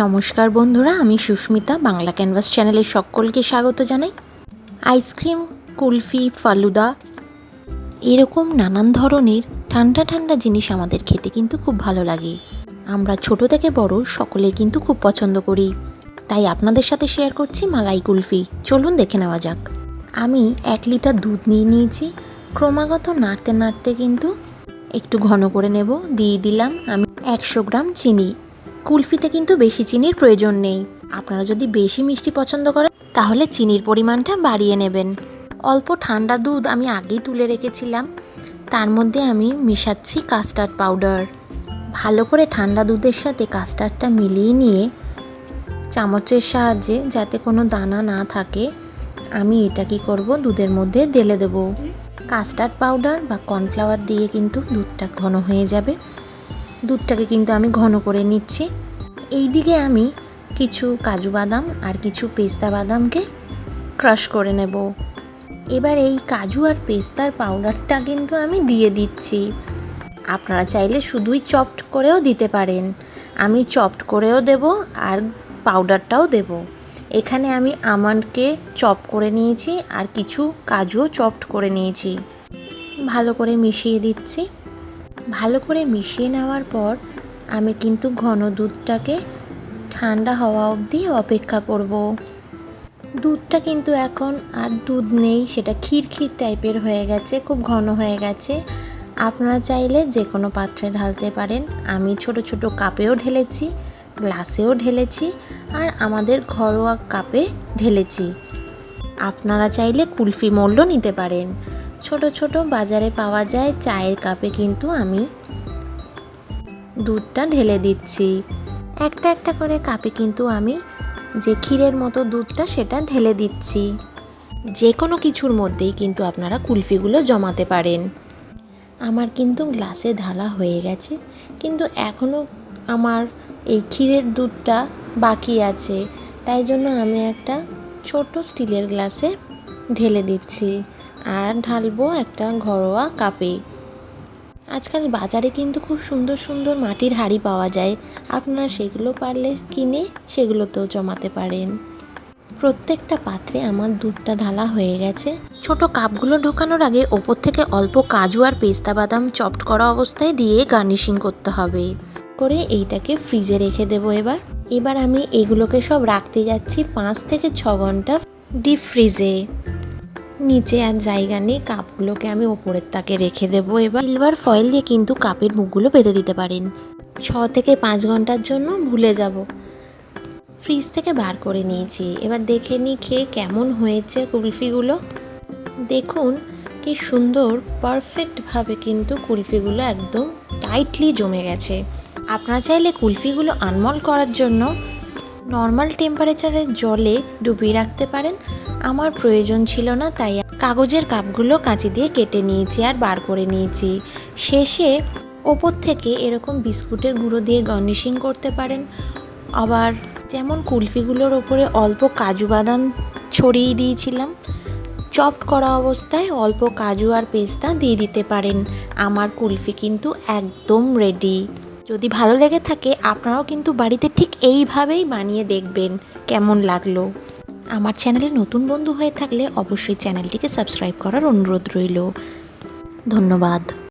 নমস্কার বন্ধুরা, আমি সুস্মিতা বাংলা ক্যানভাস চ্যানেলে সকলকে স্বাগত জানাই। আইসক্রিম, কুলফি, ফালুদা এরকম নানান ধরনের ঠান্ডা ঠান্ডা জিনিস আমাদের খেতে কিন্তু খুব ভালো লাগে। আমরা ছোট থেকে বড় সকলে কিন্তু খুব পছন্দ করি। তাই আপনাদের সাথে শেয়ার করছি মালাই কুলফি। চলুন দেখে নেওয়া যাক। আমি 1 লিটার দুধ নিয়ে নিয়েছি। ক্রমাগত নাড়তে নাড়তে কিন্তু একটু ঘন করে নেব। দিয়ে দিলাম আমি 100 গ্রাম চিনি। কুলফিতে কিন্তু বেশি চিনির প্রয়োজন নেই। আপনারা যদি বেশি মিষ্টি পছন্দ করেন তাহলে চিনির পরিমাণটা বাড়িয়ে নেবেন। অল্প ঠান্ডা দুধ আমি আগেই তুলে রেখেছিলাম, তার মধ্যে আমি মেশাচ্ছি কাস্টার্ড পাউডার। ভালো করে ঠান্ডা দুধের সাথে কাস্টার্ডটা মিলিয়ে নিয়ে চামচের সাহায্যে, যাতে কোনো দানা না থাকে, আমি এটা কি করব, দুধের মধ্যে ঢেলে দেব। কাস্টার্ড পাউডার বা কর্নফ্লাওয়ার দিয়ে কিন্তু দুধটা ঘন হয়ে যাবে। দুধটাকে কিন্তু আমি ঘন করে নিচ্ছি। এইদিকে আমি কিছু কাজু বাদাম আর কিছু পেস্তা বাদামকে ক্রাশ করে নেব। এবার এই কাজু আর পেস্তার পাউডারটা কিন্তু আমি দিয়ে দিচ্ছি। আপনারা চাইলে শুধুই চপড করেও দিতে পারেন। আমি চপড করেও দেব আর পাউডারটাও দেব। এখানে আমি আমন্ডকে চপ করে নিয়েছি আর কিছু কাজুও চপড করে নিয়েছি। ভালো করে মিশিয়ে দিচ্ছি। ভালো করে মিশিয়ে নেওয়ার পর আমি কিন্তু ঘন দুধটাকে ঠান্ডা হওয়া অবধি অপেক্ষা করব। দুধটা কিন্তু এখন আর দুধ নেই, সেটা ক্ষীর টাইপের হয়ে গেছে, খুব ঘন হয়ে গেছে। আপনারা চাইলে যে কোনো পাত্রে ঢালতে পারেন। আমি ছোট ছোট কাপেও ঢেলেছি, গ্লাসেও ঢেলেছি আর আমাদের ঘরোয়া কাপে ঢেলেছি। আপনারা চাইলে কুলফি মোল্ডও নিতে পারেন। ছোট ছোট বাজারে পাওয়া যায় চায়ের কাপে কিন্তু আমি দুধটা ঢেলে দিচ্ছি। একটা একটা করে কাপে কিন্তু আমি যে ক্ষীরের মতো দুধটা সেটা ঢেলে দিচ্ছি। যে কোনো কিছুর মধ্যেই কিন্তু আপনারা কুলফিগুলো জমাতে পারেন। আমার কিন্তু গ্লাসে ঢালা হয়ে গেছে, কিন্তু এখনও আমার এই ক্ষীরের দুধটা বাকি আছে। তাই জন্য আমি একটা ছোট স্টিলের গ্লাসে ঢেলে দিচ্ছি আর ঢালবো একটা ঘরোয়া কাপে। আজকাল বাজারে কিন্তু খুব সুন্দর সুন্দর মাটির হাঁড়ি পাওয়া যায়। আপনারা সেগুলো পারলে কিনে সেগুলোতেও জমাতে পারেন। প্রত্যেকটা পাত্রে আমার দুধটা ঢালা হয়ে গেছে। ছোট কাপগুলো ঢোকানোর আগে ওপর থেকে অল্প কাজু আর পেস্তা বাদাম চপড করা অবস্থায় দিয়ে গার্নিশিং করতে হবে। করে এইটাকে ফ্রিজে রেখে দেবো। এবার আমি এগুলোকে সব রাখতে যাচ্ছি 5 থেকে 6 ঘন্টা ডিপ ফ্রিজে। নিচে আর জায়গা নেই, কাপগুলোকে আমি ওপরের তাকে রেখে দেবো। এবার সিলভার ফয়েল দিয়ে কিন্তু কাপের মুখগুলো বেঁধে দিতে পারেন। 6 থেকে 5 ঘন্টার জন্য ভুলে যাব। ফ্রিজ থেকে বার করে নিয়েছি। এবার দেখে নিই খেয়ে কেমন হয়েছে কুলফিগুলো। দেখুন কি সুন্দর পারফেক্টভাবে কিন্তু কুলফিগুলো একদম টাইটলি জমে গেছে। আপনারা চাইলে কুলফিগুলো আনমল করার জন্য নর্মাল টেম্পারেচারের জলে ডুবিয়ে রাখতে পারেন। আমার প্রয়োজন ছিল না, তাই কাগজের কাপগুলো কাঁচি দিয়ে কেটে নিয়েছি আর বার করে নিয়েছি। শেষে ওপর থেকে এরকম বিস্কুটের গুঁড়ো দিয়ে গার্নিশিং করতে পারেন। আবার যেমন কুলফিগুলোর ওপরে অল্প কাজু বাদাম ছড়িয়ে দিয়েছিলাম, চপড করা অবস্থায় অল্প কাজু আর পেস্তা দিয়ে দিতে পারেন। আমার কুলফি কিন্তু একদম রেডি। যদি ভালো লেগে থাকে আপনারাও কিন্তু বাড়িতে ঠিক এইভাবেই বানিয়ে দেখবেন কেমন লাগলো। আমার চ্যানেলে নতুন বন্ধু হয়ে থাকলে অবশ্যই চ্যানেলটিকে সাবস্ক্রাইব করার অনুরোধ রইল। ধন্যবাদ।